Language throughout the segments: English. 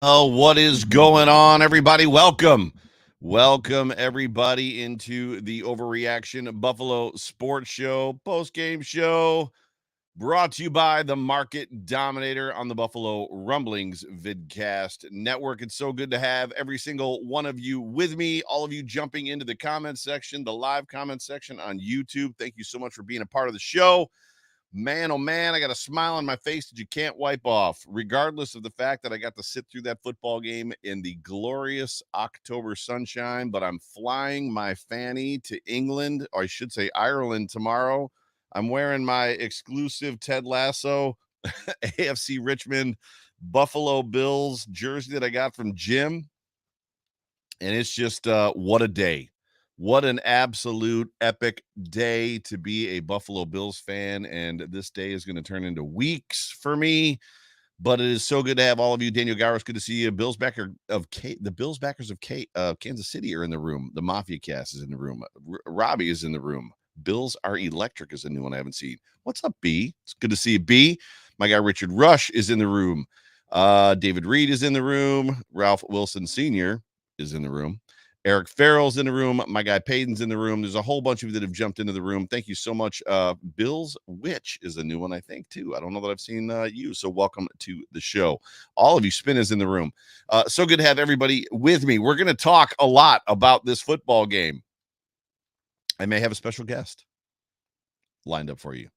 Oh, what is going on, everybody? Welcome, everybody, into the Overreaction Buffalo Sports Show, post-game show, brought to you by the Market Dominator on the Buffalo Rumblings Vidcast Network. It's so good to have every single one of you with me, all of you jumping into the comment section, the live comment section on YouTube. Thank you so much for being a part of the show. Man, oh man, I got a smile on my face that you can't wipe off, regardless of the fact that I got to sit through that football game in the glorious October sunshine. But I'm flying my fanny to England, or I should say Ireland, tomorrow. I'm wearing my exclusive Ted Lasso AFC Richmond Buffalo Bills jersey that I got from Jim. And it's just what a day. What an absolute epic day to be a Buffalo Bills fan. And this day is going to turn into weeks for me. But it is so good to have all of you. Daniel Garros, good to see you. The Bills backers of Kansas City are in the room. The Mafia cast is in the room. Robbie is in the room. Bills Are Electric is a new one I haven't seen. What's up, B? It's good to see you, B. My guy Richard Rush is in the room. David Reed is in the room. Ralph Wilson Sr. is in the room. Eric Farrell's in the room. My guy Payton's in the room. There's a whole bunch of you that have jumped into the room. Thank you so much. Bill's Witch is a new one, I think, too. I don't know that I've seen you, so welcome to the show. All of you, Spin is in the room. So good to have everybody with me. We're going to talk a lot about this football game. I may have a special guest lined up for you.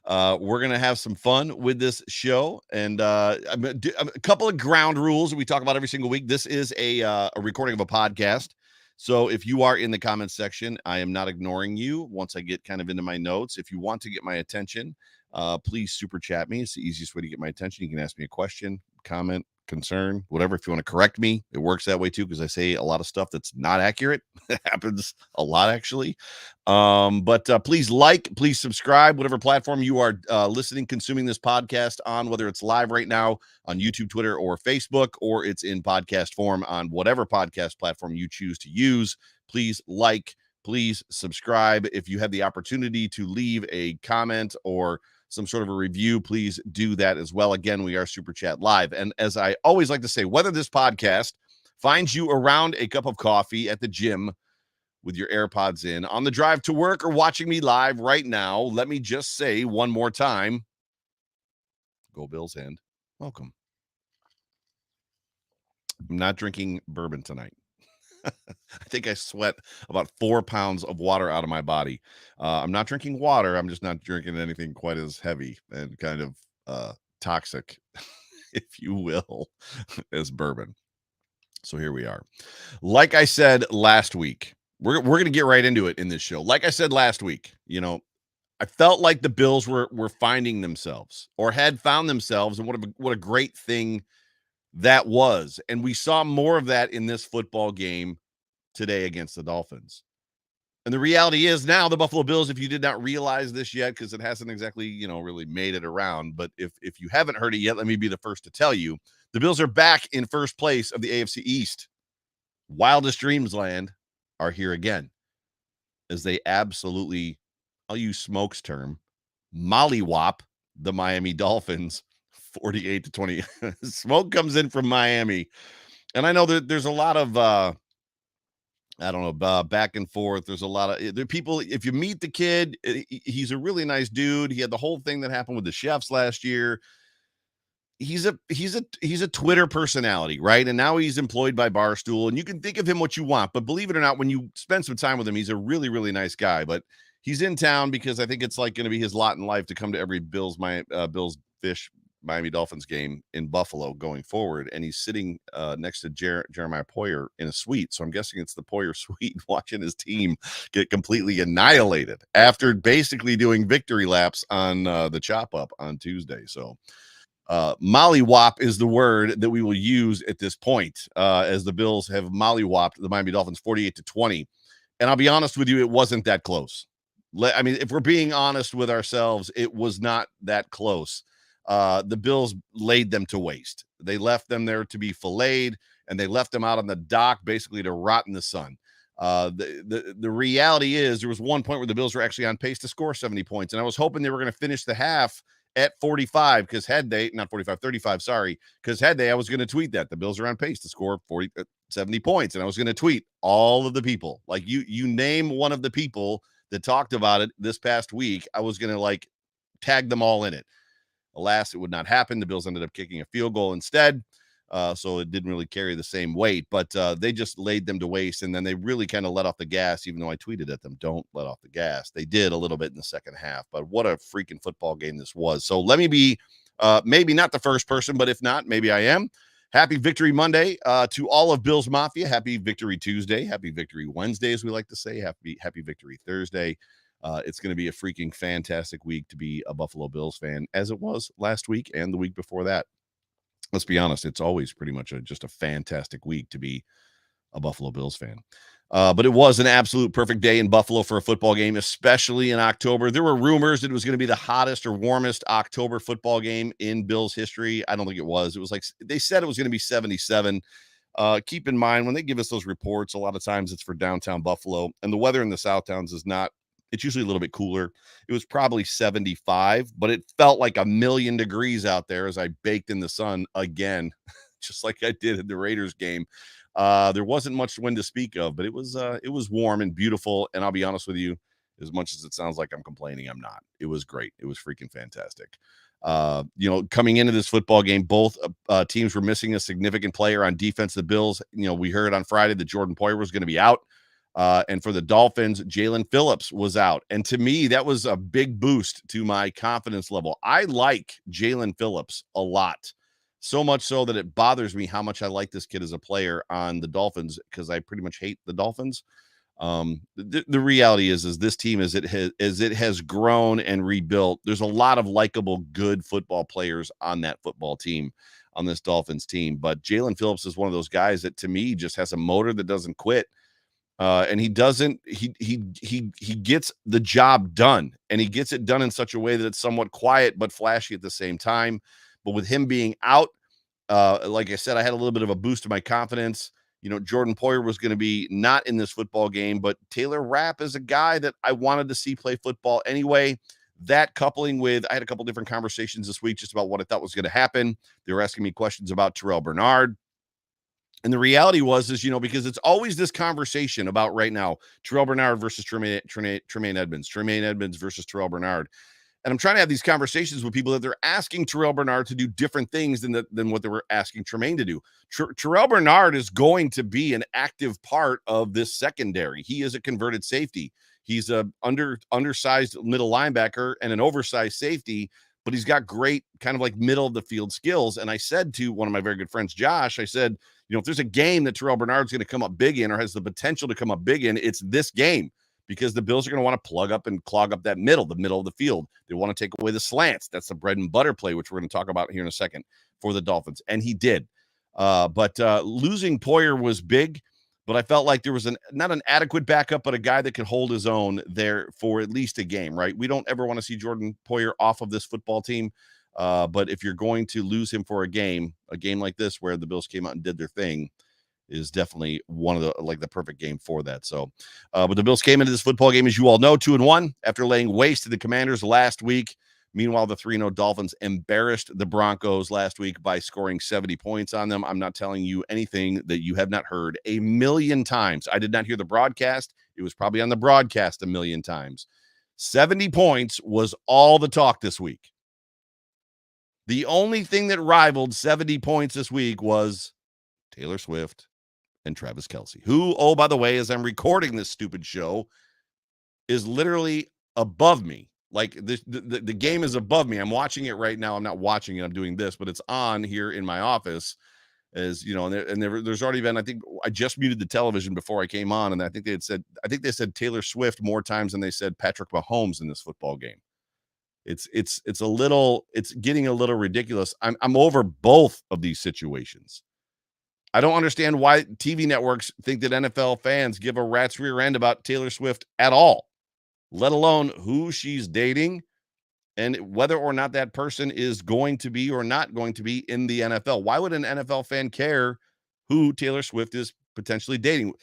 We're going to have some fun with this show, and a couple of ground rules that we talk about every single week. This is a recording of a podcast. So if you are in the comments section, I am not ignoring you once I get kind of into my notes. If you want to get my attention, please super chat me. It's the easiest way to get my attention. You can ask me a question, comment, concern, whatever. If you want to correct me, it works that way too, because I say a lot of stuff that's not accurate. It happens a lot, actually. But please please subscribe, whatever platform you are listening, consuming this podcast on, whether it's live right now on YouTube, Twitter, or Facebook, or it's in podcast form on whatever podcast platform you choose to use. Please please subscribe. If you have the opportunity to leave a comment or some sort of a review, please do that as well. Again, we are Super Chat Live. And as I always like to say, whether this podcast finds you around a cup of coffee at the gym with your AirPods in, on the drive to work, or watching me live right now, let me just say one more time, go Bills, and welcome. I'm not drinking bourbon tonight. I think I sweat about 4 pounds of water out of my body. I'm not drinking water. I'm just not drinking anything quite as heavy and kind of toxic, if you will, as bourbon. So here we are. Like I said last week, we're going to get right into it in this show. Like I said last week, I felt like the Bills were finding themselves, or had found themselves, and what a great thing that was. And we saw more of that in this football game today against the Dolphins. And the reality is now the Buffalo Bills, if you did not realize this yet, because it hasn't exactly, really made it around, but if you haven't heard it yet, let me be the first to tell you, the Bills are back in first place of the AFC East. Wildest dreams land are here again, as they absolutely, I'll use Smoke's term, mollywop the Miami Dolphins 48-20. Smoke comes in from Miami. And I know that there's a lot of, I don't know, back and forth. There's a lot of people. If you meet the kid, he's a really nice dude. He had the whole thing that happened with the chefs last year. He's a Twitter personality, right? And now he's employed by Barstool, and you can think of him what you want, but believe it or not, when you spend some time with him, he's a really, really nice guy. But he's in town because I think it's like going to be his lot in life to come to every Bills Miami Dolphins game in Buffalo going forward. And he's sitting next to Jeremiah Poyer in a suite. So I'm guessing it's the Poyer suite, watching his team get completely annihilated after basically doing victory laps on the chop up on Tuesday. So mollywop is the word that we will use at this point, as the Bills have mollywopped the Miami Dolphins 48-20. And I'll be honest with you, it wasn't that close. I mean, if we're being honest with ourselves, it was not that close. The Bills laid them to waste. They left them there to be filleted, and they left them out on the dock basically to rot in the sun. The reality is there was one point where the Bills were actually on pace to score 70 points, and I was hoping they were going to finish the half at 45, because had they, not 45, 35, sorry, because had they, I was going to tweet that the Bills are on pace to score 70 points, and I was going to tweet all of the people. Like, you name one of the people that talked about it this past week, I was going to like tag them all in it. Alas, it would not happen. The Bills ended up kicking a field goal instead. So it didn't really carry the same weight, but they just laid them to waste. And then they really kind of let off the gas, even though I tweeted at them, don't let off the gas. They did a little bit in the second half, but what a freaking football game this was. So let me be maybe not the first person, but if not, maybe I am. Happy Victory Monday to all of Bills Mafia. Happy Victory Tuesday. Happy Victory Wednesday, as we like to say. Happy Victory Thursday. It's going to be a freaking fantastic week to be a Buffalo Bills fan, as it was last week and the week before that. Let's be honest, it's always pretty much just a fantastic week to be a Buffalo Bills fan. But it was an absolute perfect day in Buffalo for a football game, especially in October. There were rumors that it was going to be the hottest or warmest October football game in Bills history. I don't think it was. It was like they said it was going to be 77. Keep in mind, when they give us those reports, a lot of times it's for downtown Buffalo, and the weather in the South Towns is not. It's usually a little bit cooler. It was probably 75, but it felt like 1,000,000 degrees out there as I baked in the sun again, just like I did at the Raiders game. There wasn't much wind to speak of, but it was warm and beautiful. And I'll be honest with you, as much as it sounds like I'm complaining, I'm not. It was great. It was freaking fantastic. Coming into this football game, both teams were missing a significant player on defense. The Bills, we heard on Friday that Jordan Poyer was going to be out. And for the Dolphins, Jalen Phillips was out. And to me, that was a big boost to my confidence level. I like Jalen Phillips a lot, so much so that it bothers me how much I like this kid as a player on the Dolphins, because I pretty much hate the Dolphins. The reality is this team, as it has grown and rebuilt, there's a lot of likable, good football players on that football team, on this Dolphins team. But Jalen Phillips is one of those guys that, to me, just has a motor that doesn't quit. And he gets the job done, and he gets it done in such a way that it's somewhat quiet but flashy at the same time. But with him being out, like I said, I had a little bit of a boost to my confidence. Jordan Poyer was going to be not in this football game, but Taylor Rapp is a guy that I wanted to see play football anyway. That coupling with, I had a couple different conversations this week just about what I thought was going to happen. They were asking me questions about Terrell Bernard. And the reality was, because it's always this conversation about right now, Terrell Bernard versus Tremaine Edmonds, Tremaine Edmonds versus Terrell Bernard. And I'm trying to have these conversations with people that they're asking Terrell Bernard to do different things than what they were asking Tremaine to do. Terrell Bernard is going to be an active part of this secondary. He is a converted safety. He's a undersized middle linebacker and an oversized safety, but he's got great kind of like middle of the field skills. And I said to one of my very good friends, Josh, I said, if there's a game that Terrell Bernard's going to come up big in, or has the potential to come up big in, it's this game, because the Bills are going to want to plug up and clog up the middle of the field. They want to take away the slants. That's the bread and butter play, which we're going to talk about here in a second, for the Dolphins. And he did. But losing Poyer was big, but I felt like there was not an adequate backup, but a guy that could hold his own there for at least a game, right? We don't ever want to see Jordan Poyer off of this football team. But if you're going to lose him for a game like this, where the Bills came out and did their thing, is definitely one of the perfect game for that. So, but the Bills came into this football game, as you all know, 2-1 after laying waste to the Commanders last week. Meanwhile, the 3-0 Dolphins embarrassed the Broncos last week by scoring 70 points on them. I'm not telling you anything that you have not heard a million times. I did not hear the broadcast. It was probably on the broadcast a million times. 70 points was all the talk this week. The only thing that rivaled 70 points this week was Taylor Swift and Travis Kelce, who, oh, by the way, as I'm recording this stupid show, is literally above me. Like the game is above me. I'm watching it right now. I'm not watching it. I'm doing this, but it's on here in my office, as there's already been, I think I just muted the television before I came on, and I think they said Taylor Swift more times than they said Patrick Mahomes in this football game. It's getting a little ridiculous. I'm over both of these situations. I don't understand why TV networks think that NFL fans give a rat's rear end about Taylor Swift at all, let alone who she's dating and whether or not that person is going to be or not going to be in the NFL. Why would an NFL fan care who Taylor Swift is potentially dating?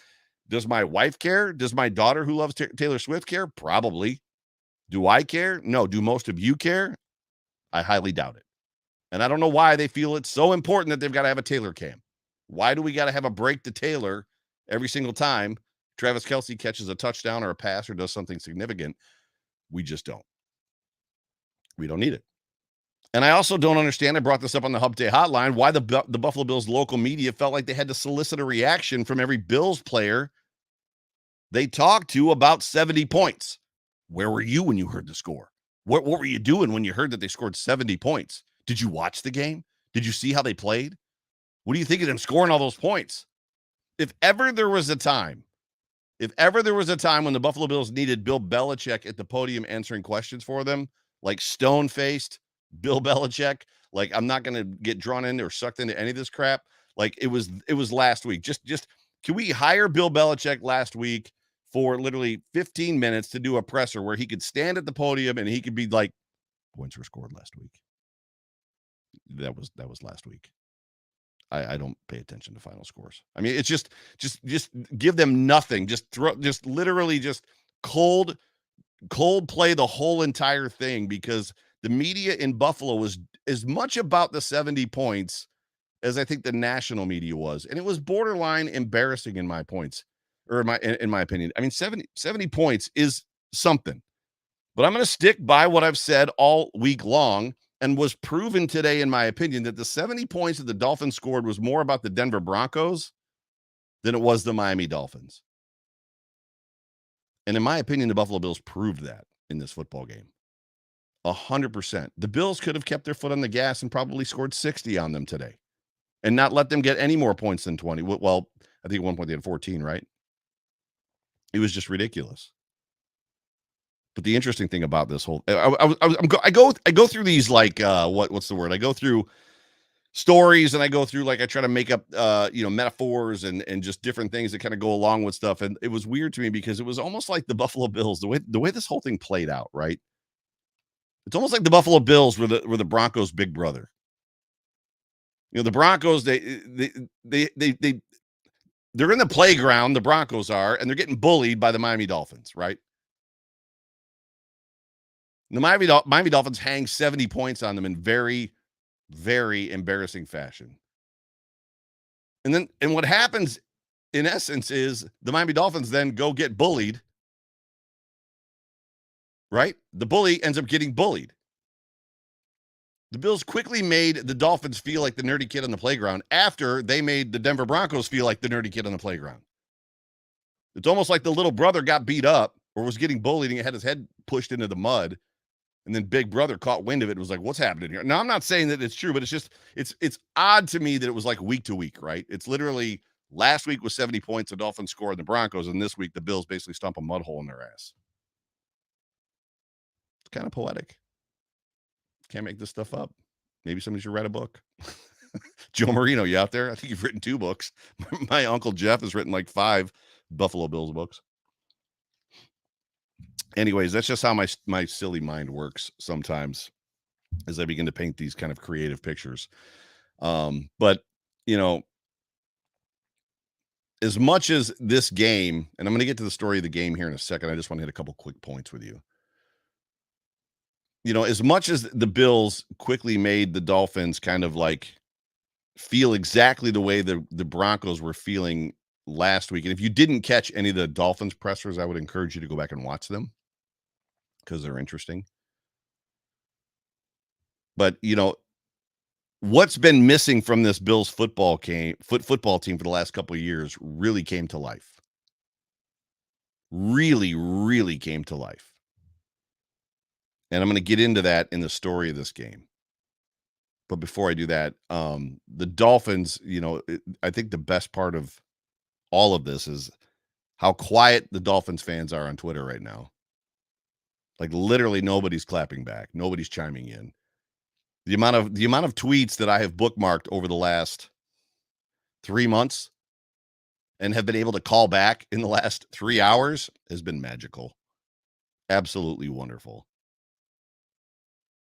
Does my wife care? Does my daughter, who loves Taylor Swift, care? Probably. Do I care? No. Do most of you care? I highly doubt it. And I don't know why they feel it's so important that they've got to have a Taylor cam. Why do we got to have a break to Taylor every single time Travis Kelce catches a touchdown or a pass or does something significant? We just don't. We don't need it. And I also don't understand, I brought this up on the Hub Day hotline, why the Buffalo Bills local media felt like they had to solicit a reaction from every Bills player they talked to about 70 points. Where were you when you heard the score? What were you doing when you heard that they scored 70 points? Did you watch the game? Did you see how they played? What do you think of them scoring all those points? If ever there was a time when the Buffalo Bills needed Bill Belichick at the podium answering questions for them, like stone-faced Bill Belichick, like I'm not going to get drawn into or sucked into any of this crap. Like it was last week. Just can we hire Bill Belichick last week for literally 15 minutes to do a presser where he could stand at the podium and he could be like, points were scored last week. That was last week. I don't pay attention to final scores. I mean, it's just give them nothing. Just literally just cold play the whole entire thing, because the media in Buffalo was as much about the 70 points as I think the national media was. And it was borderline embarrassing in my points, or in my opinion. I mean, 70 points is something. But I'm going to stick by what I've said all week long, and was proven today, in my opinion, that the 70 points that the Dolphins scored was more about the Denver Broncos than it was the Miami Dolphins. And in my opinion, the Buffalo Bills proved that in this football game. 100%. The Bills could have kept their foot on the gas and probably scored 60 on them today and not let them get any more points than 20. Well, I think at one point they had 14, right? It was just ridiculous. But the interesting thing about this whole, I go through these, like, what's the word? I go through stories, and I go through, like, I try to make up, metaphors and just different things that kind of go along with stuff. And it was weird to me because it was almost like the Buffalo Bills, the way this whole thing played out, right? It's almost like the Buffalo Bills were the Broncos' big brother. The Broncos, they're in the playground, the Broncos are, and they're getting bullied by the Miami Dolphins, right? The Miami Dolphins hang 70 points on them in very, very embarrassing fashion. And what happens in essence is the Miami Dolphins then go get bullied, right? The bully ends up getting bullied. The Bills quickly made the Dolphins feel like the nerdy kid on the playground after they made the Denver Broncos feel like the nerdy kid on the playground. It's almost like the little brother got beat up or was getting bullied and had his head pushed into the mud. And then big brother caught wind of it and was like, what's happening here? Now, I'm not saying that it's true, but it's odd to me that it was like week to week, right? It's literally last week was 70 points, the Dolphins scored the Broncos, and this week the Bills basically stomp a mud hole in their ass. It's kind of poetic. Can't make this stuff up. Maybe somebody should write a book. Joe Marino, you out there? I think you've written 2 books. My uncle Jeff has written like 5 Buffalo Bills books. Anyways, that's just how my silly mind works sometimes as I begin to paint these kind of creative pictures. But as much as this game, and I'm going to get to the story of the game here in a second, I just want to hit a couple quick points with you. As much as the Bills quickly made the Dolphins kind of like feel exactly the way the Broncos were feeling last week. And if you didn't catch any of the Dolphins pressers, I would encourage you to go back and watch them because they're interesting. But, what's been missing from this Bills football team for the last couple of years really came to life. Really, really came to life. And I'm going to get into that in the story of this game. But before I do that, the Dolphins, I think the best part of all of this is how quiet the Dolphins fans are on Twitter right now. Like literally nobody's clapping back. Nobody's chiming in. The amount of tweets that I have bookmarked over the last 3 months and have been able to call back in the last 3 hours has been magical. Absolutely wonderful.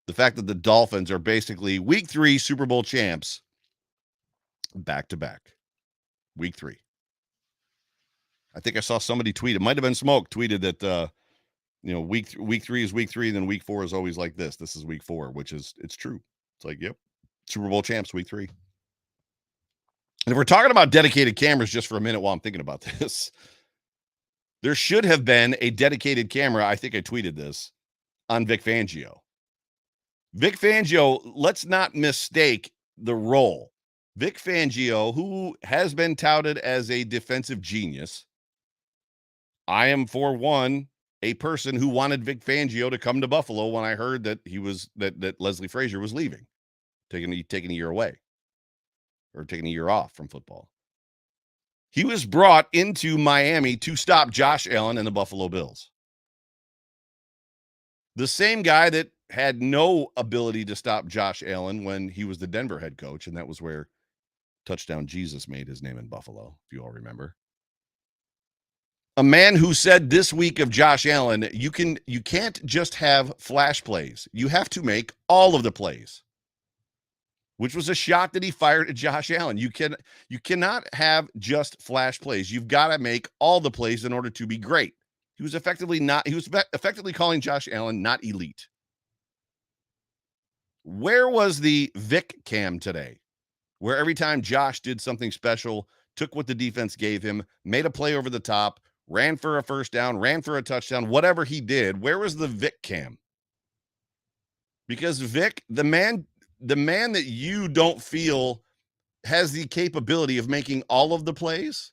The fact that the Dolphins are basically week 3 Super Bowl champs back to back. Week 3. I think I saw somebody tweet, it might have been Smoke, tweeted that week 3 is week 3, and then week 4 is always like this. This is week 4, which is it's true. It's like, yep, Super Bowl champs week 3. And if we're talking about dedicated cameras just for a minute while I'm thinking about this, there should have been a dedicated camera. I think I tweeted this on Vic Fangio. Vic Fangio, let's not mistake the role. Vic Fangio, who has been touted as a defensive genius. I am, for one, a person who wanted Vic Fangio to come to Buffalo when I heard that that Leslie Frazier was leaving, taking a year away or taking a year off from football. He was brought into Miami to stop Josh Allen and the Buffalo Bills. The same guy that had no ability to stop Josh Allen when he was the Denver head coach, and that was where Touchdown Jesus made his name in Buffalo, if you all remember. A man who said this week of Josh Allen, you can't just have flash plays. You have to make all of the plays. Which was a shot that he fired at Josh Allen. You cannot have just flash plays. You've got to make all the plays in order to be great. He was effectively calling Josh Allen not elite. Where was the Vic cam today? Where every time Josh did something special, took what the defense gave him, made a play over the top, ran for a first down, ran for a touchdown, whatever he did, where was the Vic cam? Because Vic, the man that you don't feel has the capability of making all of the plays,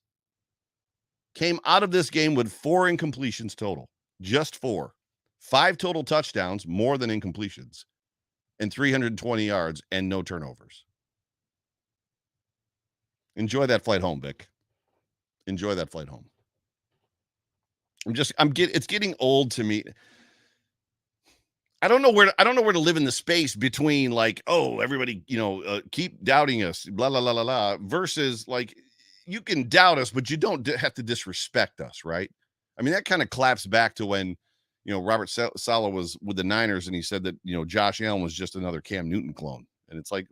came out of this game with 4 incompletions total. Just 4. 5 total touchdowns, more than incompletions, and 320 yards and no turnovers. Enjoy that flight home, Vic. Enjoy that flight home. It's getting old to me. I don't know where to live in the space between like, oh, everybody, keep doubting us, blah, blah, blah, blah, blah, versus like, you can doubt us, but you don't have to disrespect us, right? I mean, that kind of claps back to when, Robert Saleh was with the Niners and he said that, Josh Allen was just another Cam Newton clone. And it's like,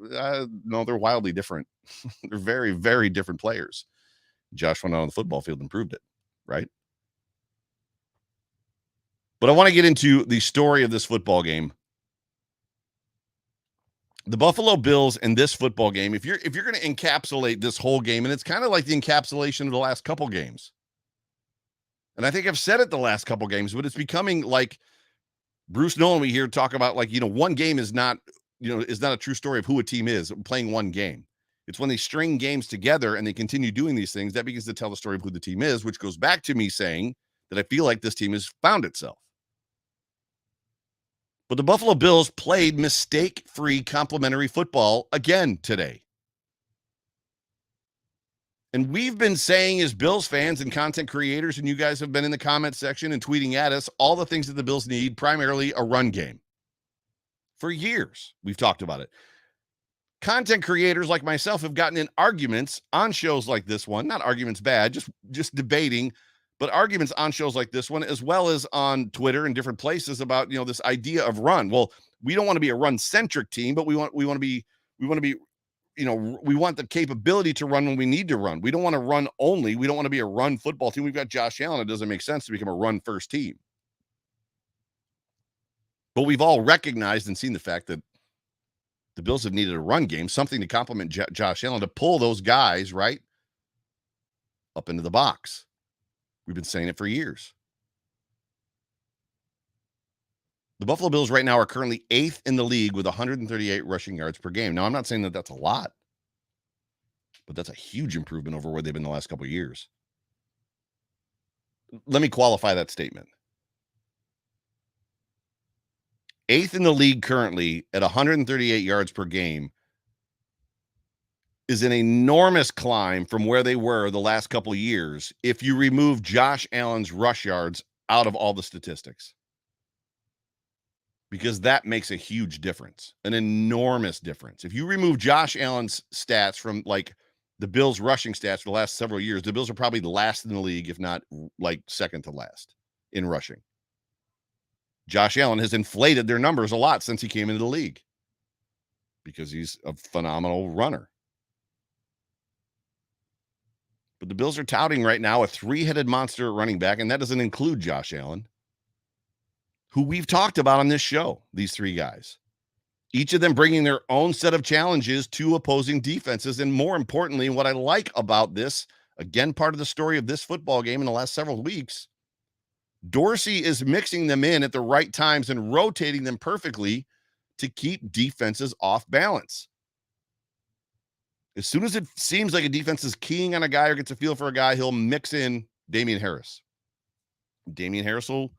no, they're wildly different. They're very, very different players. Josh went out on the football field and proved it, right? But I want to get into the story of this football game. The Buffalo Bills in this football game, if you're going to encapsulate this whole game, and it's kind of like the encapsulation of the last couple games. And I think I've said it the last couple games, but it's becoming like Bruce Nolan, we hear talk about like, one game is not a true story of who a team is playing one game. It's when they string games together and they continue doing these things that begins to tell the story of who the team is, which goes back to me saying that I feel like this team has found itself. But the Buffalo Bills played mistake-free complimentary football again today. And we've been saying as Bills fans and content creators, and you guys have been in the comment section and tweeting at us, all the things that the Bills need, primarily a run game. For years, we've talked about it. Content creators like myself have gotten in arguments on shows like this one, not arguments bad, just debating, but arguments on shows like this one, as well as on Twitter and different places about, this idea of run. Well, we don't want to be a run-centric team, but we want to be, we want the capability to run when we need to run. We don't want to run only. We don't want to be a run football team. We've got Josh Allen. It doesn't make sense to become a run-first team. But we've all recognized and seen the fact that the Bills have needed a run game, something to complement Josh Allen, to pull those guys, right, up into the box. We've been saying it for years. The Buffalo Bills right now are currently 8th in the league with 138 rushing yards per game. Now, I'm not saying that that's a lot, but that's a huge improvement over where they've been the last couple of years. Let me qualify that statement. 8th in the league currently at 138 yards per game is an enormous climb from where they were the last couple of years if you remove Josh Allen's rush yards out of all the statistics. Because that makes a huge difference, an enormous difference. If you remove Josh Allen's stats from like the Bills rushing stats for the last several years, the Bills are probably the last in the league, if not like second to last in rushing. Josh Allen has inflated their numbers a lot since he came into the league because he's a phenomenal runner. But the Bills are touting right now a 3-headed monster running back, and that doesn't include Josh Allen. who we've talked about on this show, these three guys. Each of them bringing their own set of challenges to opposing defenses. And more importantly, what I like about this, again, part of the story of this football game in the last several weeks, Dorsey is mixing them in at the right times and rotating them perfectly to keep defenses off balance. As soon as it seems like a defense is keying on a guy or gets a feel for a guy, he'll mix in Damian Harris. Damian Harris will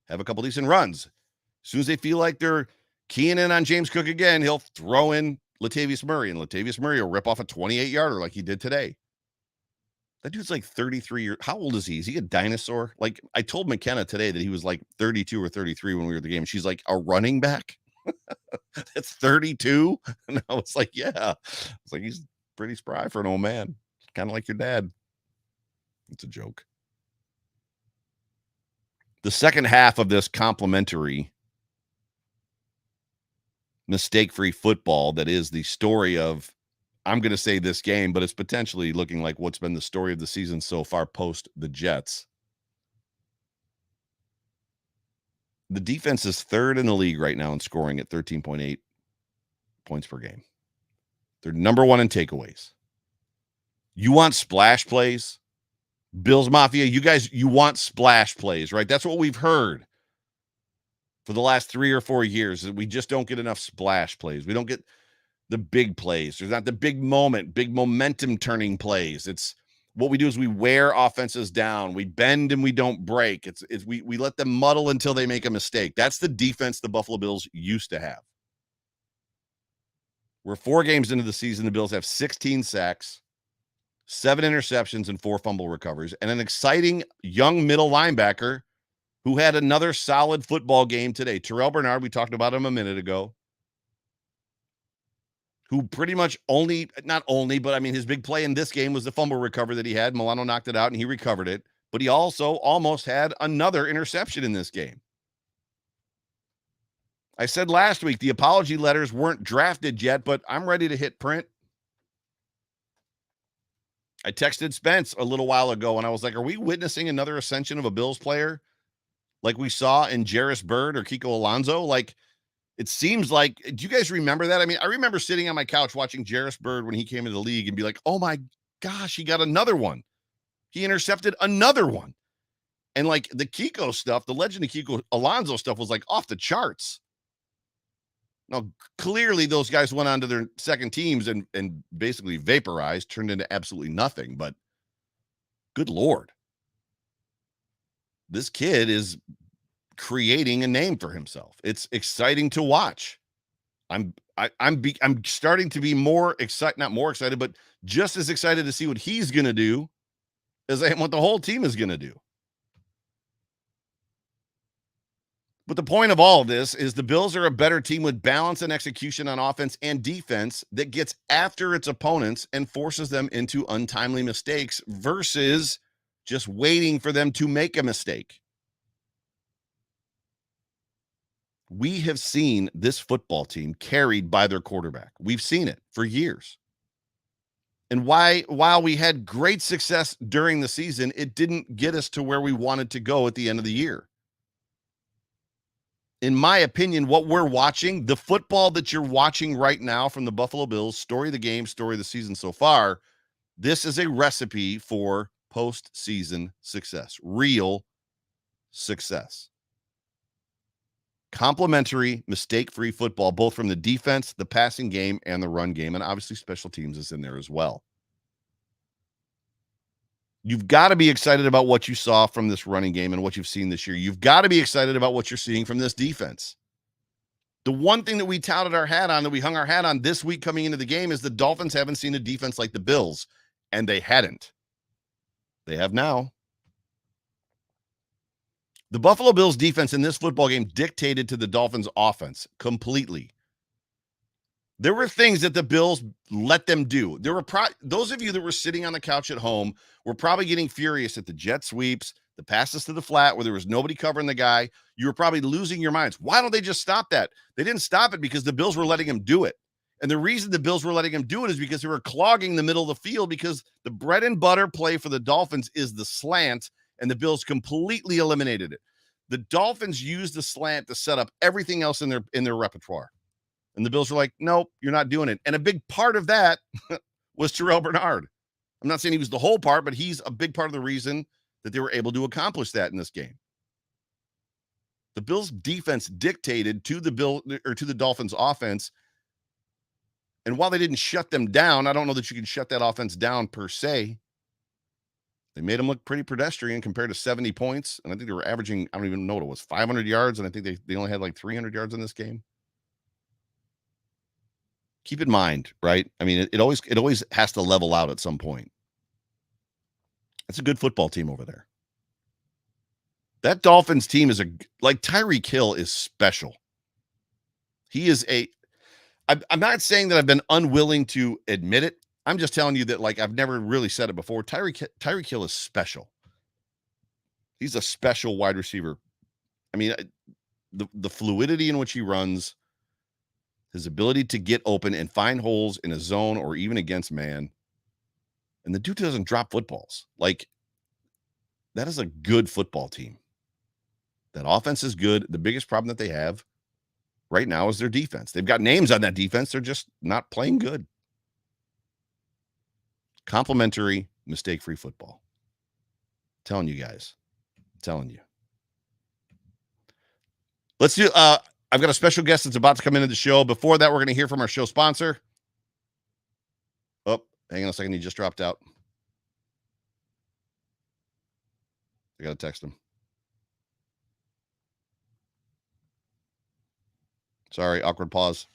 have a couple decent runs. As soon as they feel like they're keying in on James Cook again, he'll throw in Latavius Murray, and Latavius Murray will rip off a 28-yarder like he did today. That dude's like 33 years. How old is he? Is he a dinosaur? Like, I told McKenna today that he was like 32 or 33 when we were at the game. She's like, a running back? That's 32? And I was like, yeah. It's like, he's pretty spry for an old man. Kind of like your dad. It's a joke. The second half of this complimentary mistake-free football that is the story of, I'm going to say this game, but it's potentially looking like what's been the story of the season so far post the Jets. The defense is third in the league right now in scoring at 13.8 points per game. They're number one in takeaways. You want splash plays? Bills Mafia, you guys, you want splash plays, right? That's what we've heard for the last 3 or 4 years, that we just don't get enough splash plays. We don't get the big plays. There's not the big moment, big momentum turning plays. It's what we do is we wear offenses down. We bend and we don't break. We let them muddle until they make a mistake. That's the defense the Buffalo Bills used to have. We're 4 games into the season. The Bills have 16 sacks, 7 interceptions, and 4 fumble recoveries, and an exciting young middle linebacker who had another solid football game today. Terrell Bernard, we talked about him a minute ago, who pretty much not only, but I mean, his big play in this game was the fumble recovery that he had. Milano knocked it out and he recovered it, but he also almost had another interception in this game. I said last week, the apology letters weren't drafted yet, but I'm ready to hit print. I texted Spence a little while ago and I was like, are we witnessing another ascension of a Bills player like we saw in Jarris Byrd or Kiko Alonso? Like, it seems like, do you guys remember that? I mean, I remember sitting on my couch watching Jarris Byrd when he came into the league and be like, oh my gosh, he got another one. He intercepted another one. And like the Kiko stuff, the legend of Kiko Alonso stuff was like off the charts. Now, clearly those guys went on to their second teams and basically vaporized, turned into absolutely nothing. But good Lord, this kid is creating a name for himself. It's exciting to watch. I'm starting to be more excited, not more excited, but just as excited to see what he's going to do as I am what the whole team is going to do. But the point of all of this is the Bills are a better team with balance and execution on offense and defense that gets after its opponents and forces them into untimely mistakes versus just waiting for them to make a mistake. We have seen this football team carried by their quarterback. We've seen it for years. And while we had great success during the season, it didn't get us to where we wanted to go at the end of the year. In my opinion, what we're watching, the football that you're watching right now from the Buffalo Bills, story of the game, story of the season so far, this is a recipe for postseason success, real success. Complementary, mistake-free football, both from the defense, the passing game, and the run game, and obviously special teams is in there as well. You've got to be excited about what you saw from this running game and what you've seen this year. You've got to be excited about what you're seeing from this defense. The one thing that we touted our hat on, that we hung our hat on this week coming into the game, is the Dolphins haven't seen a defense like the Bills, and they hadn't. They have now. The Buffalo Bills defense in this football game dictated to the Dolphins offense completely. There were things that the Bills let them do. There were those of you that were sitting on the couch at home were probably getting furious at the jet sweeps, the passes to the flat where there was nobody covering the guy. You were probably losing your minds. Why don't they just stop that? They didn't stop it because the Bills were letting him do it. And the reason the Bills were letting him do it is because they were clogging the middle of the field, because the bread and butter play for the Dolphins is the slant, and the Bills completely eliminated it. The Dolphins used the slant to set up everything else in their repertoire. And the Bills were like, nope, you're not doing it. And a big part of that was Terrell Bernard. I'm not saying he was the whole part, but he's a big part of the reason that they were able to accomplish that in this game. The Bills defense dictated to the Dolphins offense. And while they didn't shut them down, I don't know that you can shut that offense down per se. They made them look pretty pedestrian compared to 70 points. And I think they were averaging, I don't even know what it was, 500 yards. And I think they only had like 300 yards in this game. Keep in mind, right? I mean, it always has to level out at some point. That's a good football team over there. That Dolphins team is like Tyreek Hill is special. He is I'm not saying that I've been unwilling to admit it. I'm just telling you that, like, I've never really said it before. Tyreek Hill is special. He's a special wide receiver. I mean, the fluidity in which he runs, his ability to get open and find holes in a zone or even against man. And the dude doesn't drop footballs. Like, that is a good football team. That offense is good. The biggest problem that they have right now is their defense. They've got names on that defense. They're just not playing good. Complimentary, mistake-free football. I'm telling you guys. I'm telling you. Let's do, I've got a special guest that's about to come into the show. Before that, we're going to hear from our show sponsor. Oh, hang on a second. He just dropped out. I got to text him. Sorry, awkward pause.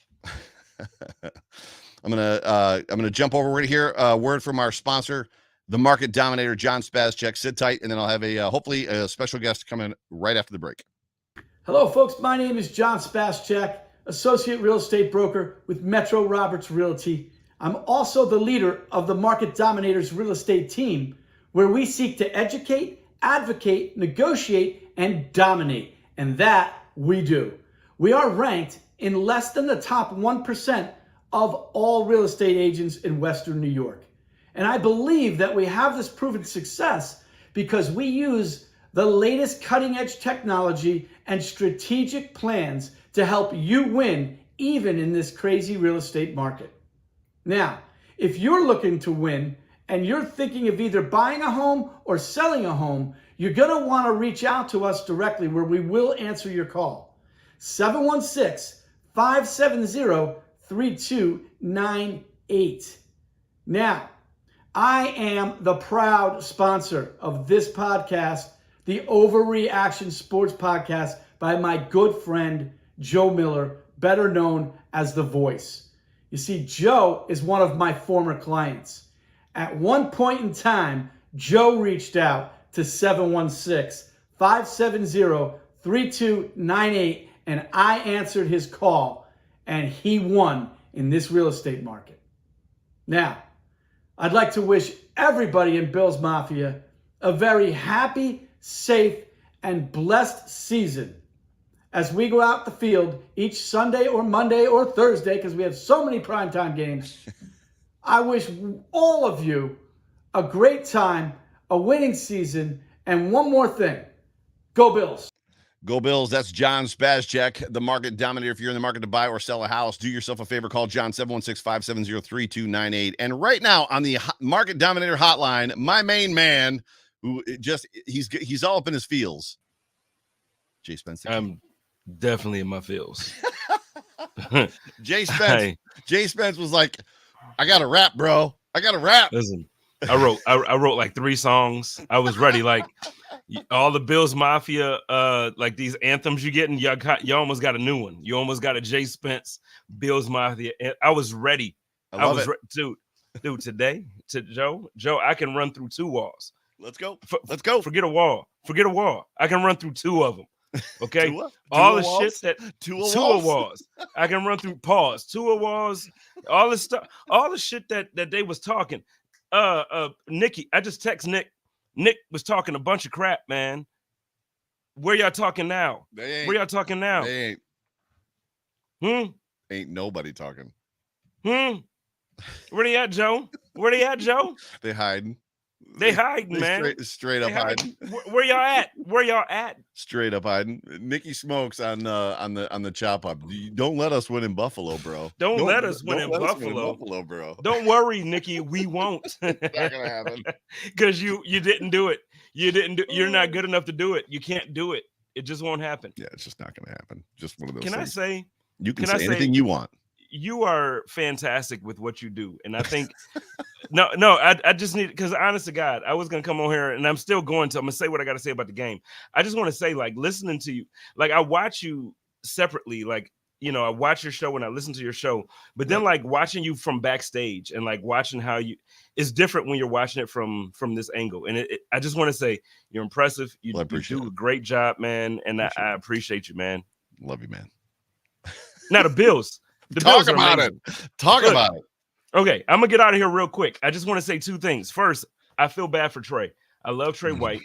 I'm gonna jump over. We're gonna hear a word from our sponsor, the market dominator, John Spazchek. Sit tight, and then I'll have hopefully a special guest come in right after the break. Hello, folks. My name is John Spazchek, associate real estate broker with Metro Roberts Realty. I'm also the leader of the Market Dominators real estate team, where we seek to educate, advocate, negotiate, and dominate. And that we do. We are ranked in less than the top 1% of all real estate agents in Western New York. And I believe that we have this proven success because we use the latest cutting edge technology and strategic plans to help you win even in this crazy real estate market. Now, if you're looking to win and you're thinking of either buying a home or selling a home, you're going to want to reach out to us directly where we will answer your call. 716-570-3298. Now, I am the proud sponsor of this podcast, the Overreaction Sports Podcast by my good friend, Joe Miller, better known as The Voice. You see, Joe is one of my former clients. At one point in time, Joe reached out to 716-570-3298, and I answered his call, and he won in this real estate market. Now, I'd like to wish everybody in Bills Mafia a very happy, safe, and blessed season as we go out the field each Sunday or Monday or Thursday, because we have so many primetime games. I wish all of you a great time, a winning season, and one more thing. Go Bills. Go Bills. That's John Spazchek, the market dominator. If you're in the market to buy or sell a house, do yourself a favor. Call John 716-570-3298. And right now on the market dominator hotline, my main man, who he's all up in his feels, Jay Spence. I'm definitely in my feels. Jay Spence was like, I got to rap, bro. I got to rap. Listen, I wrote like 3 songs. I was ready. Like all the Bills Mafia, like these anthems you getting, you almost got a new one. You almost got a Jay Spence Bills Mafia. I was ready. I was dude. Today to Joe, I can run through 2 walls. Let's go. Let's go. Forget a wall. I can run through 2 of them. Okay. All the shit that 2 walls. I can run through 2 walls. All the stuff, all the shit that they was talking. Nikki, I just text Nick. Nick was talking a bunch of crap, man. Where y'all talking now? Where y'all talking now? They ain't. Ain't nobody talking. Where they at, Joe? They hiding. They hiding, man. Straight up hiding. Where y'all at? Where y'all at? Straight up hiding. Nicky Smokes on the chop up. Don't let us win in Buffalo, bro. Don't let us win Don't in let us win in Buffalo. Buffalo, bro. Don't worry, Nicky. We won't. Not gonna happen. Because you didn't do it. You're not good enough to do it. You can't do it. It just won't happen. Yeah, it's just not gonna happen. Just one of those Can things. I say? You can say anything you want. You are fantastic with what you do, and I think no, I just need, because honest to God, I was gonna come on here, and I'm still going to. I'm gonna say what I got to say about the game. I just want to say, like, listening to you, like, I watch you separately, like, I watch your show and I listen to your show, but then like watching you from backstage and like watching how you is different when you're watching it from this angle. And I just want to say you're impressive. You do a great job, man, and I appreciate you, man. Love you, man. Now the Bills. Talk about it. Talk about it. Okay, I'm gonna get out of here real quick. I just want to say two things. First, I feel bad for Trey. I love Trey White.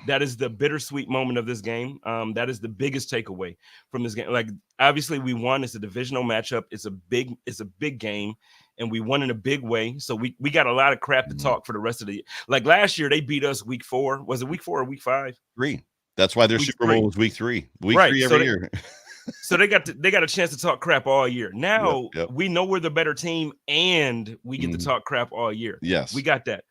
That is the bittersweet moment of this game. That is the biggest takeaway from this game. Like, obviously, we won. It's a divisional matchup. It's a big game, and we won in a big way. So we got a lot of crap to talk for the rest of the year. Like last year, they beat us week 4. Was it week 4 or week 5? 3. That's why their Super Bowl was week 3. Week 3 every year. So they got a chance to talk crap all year. Now we know we're the better team, and we get to talk crap all year. Yes, we got that.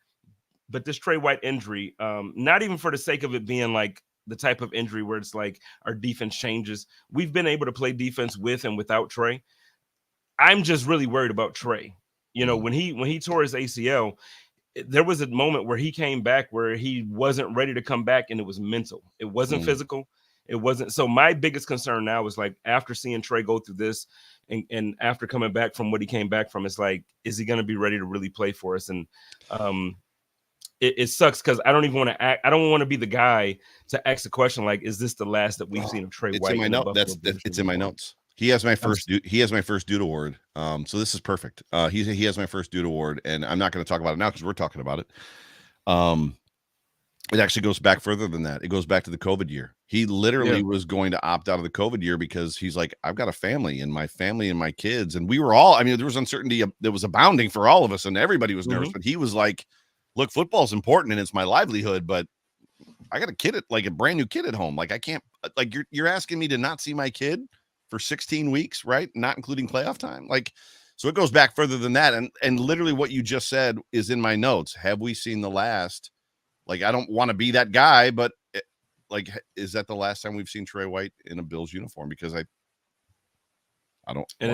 But this Trey White injury, not even for the sake of it being like the type of injury where it's like our defense changes. We've been able to play defense with and without Trey. I'm just really worried about Trey. When he tore his ACL, there was a moment where he came back where he wasn't ready to come back, and it was mental. It wasn't physical. It wasn't. So my biggest concern now is like after seeing Trey go through this and after coming back from what he came back from, it's like, is he going to be ready to really play for us? And it sucks because I don't even want to act. I don't want to be the guy to ask the question like, is this the last that we've seen of Trey White? In my note. It's in my notes. He has my first dude award. So this is perfect. He has my first dude award, and I'm not going to talk about it now because we're talking about it. It actually goes back further than that. It goes back to the COVID year. He literally was going to opt out of the COVID year because he's like, I've got a family and my kids. And we were all, I mean, there was uncertainty that was abounding for all of us, and everybody was nervous. But he was like, look, football's important and it's my livelihood, but I got a brand new kid at home. Like, I can't, like, you're asking me to not see my kid for 16 weeks, right? Not including playoff time. Like, so it goes back further than that. And literally what you just said is in my notes. Have we seen the last? Like, I don't want to be that guy, but is that the last time we've seen Trey White in a Bills uniform? Because I don't. And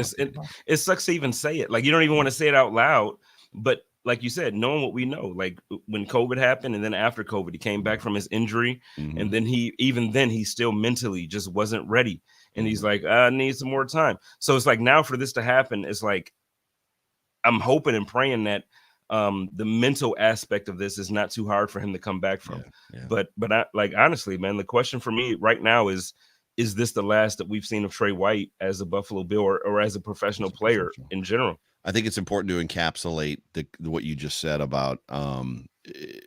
it sucks to even say it. Like, you don't even want to say it out loud. But like you said, knowing what we know, like when COVID happened, and then after COVID, he came back from his injury, and then he still mentally just wasn't ready. And he's like, I need some more time. So it's like, now for this to happen, it's like, I'm hoping and praying that the mental aspect of this is not too hard for him to come back from. But I, like, honestly, man, the question for me right now is this the last that we've seen of Trey White as a Buffalo Bill or as a professional player in general? I think it's important to encapsulate what you just said about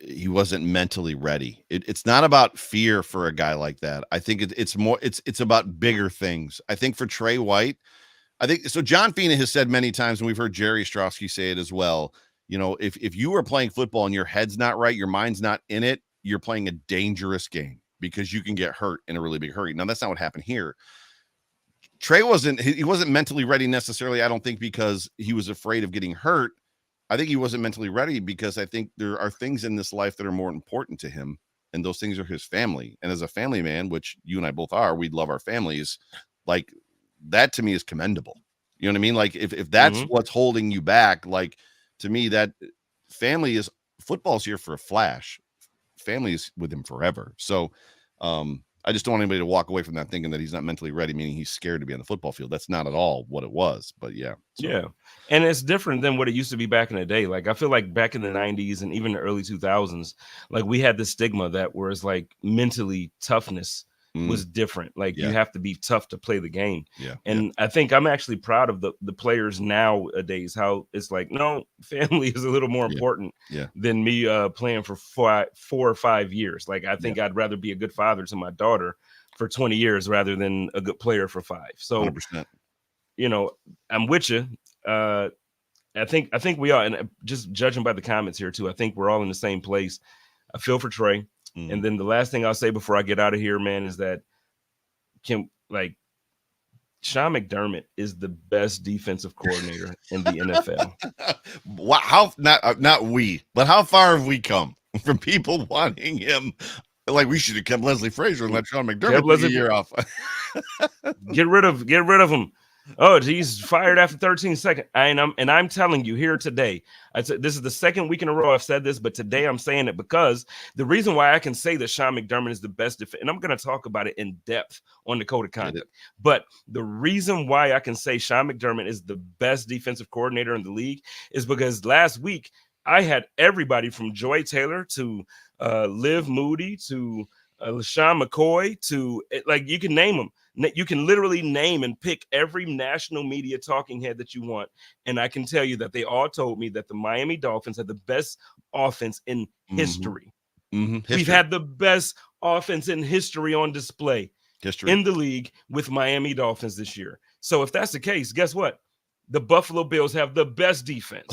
he wasn't mentally ready. It's not about fear for a guy like that. I think it's more it's about bigger things. I think for Trey White, I think so. John Fina has said many times, and we've heard Jerry Ostrowski say it as well. If you are playing football and your head's not right, your mind's not in it, you're playing a dangerous game because you can get hurt in a really big hurry. Now, that's not what happened here. Trey wasn't mentally ready necessarily, I don't think, because he was afraid of getting hurt. I think he wasn't mentally ready because I think there are things in this life that are more important to him, and those things are his family. And as a family man, which you and I both are, we love our families. Like, that to me is commendable. You know what I mean? Like, if that's what's holding you back, like, to me, that football's here for a flash. Family is with him forever. So I just don't want anybody to walk away from that thinking that he's not mentally ready, meaning he's scared to be on the football field. That's not at all what it was. But yeah. Yeah. And it's different than what it used to be back in the day. Like, I feel like back in the 90s and even the early 2000s, like, we had this stigma that whereas like mentally toughness was different. Like, you have to be tough to play the game. And I think I'm actually proud of the players nowadays, how it's like, no, family is a little more important than me playing for 4 or 5 years. Like, I think I'd rather be a good father to my daughter for 20 years rather than a good player for 5. So 100%. I'm with you. I think we are, and just judging by the comments here too, I think we're all in the same place. I feel for Trey. And then the last thing I'll say before I get out of here, man, is that Sean McDermott is the best defensive coordinator in the NFL. Wow, how not we, but how far have we come from people wanting him? Like, we should have kept Leslie Frazier and let Sean McDermott take a year off. Get rid of him. Oh, he's fired after 13 seconds. I'm telling you here today, this is the second week in a row I've said this, but today I'm saying it because the reason why I can say that Sean McDermott is the best and I'm going to talk about it in depth on the code of conduct. But the reason why I can say Sean McDermott is the best defensive coordinator in the league is because last week I had everybody from Joy Taylor to Liv Moody to LaShawn McCoy to you can name them. You can literally name and pick every national media talking head that you want. And I can tell you that they all told me that the Miami Dolphins had the best offense in history. We've had the best offense in history on display in the league with Miami Dolphins this year. So if that's the case, guess what? The Buffalo Bills have the best defense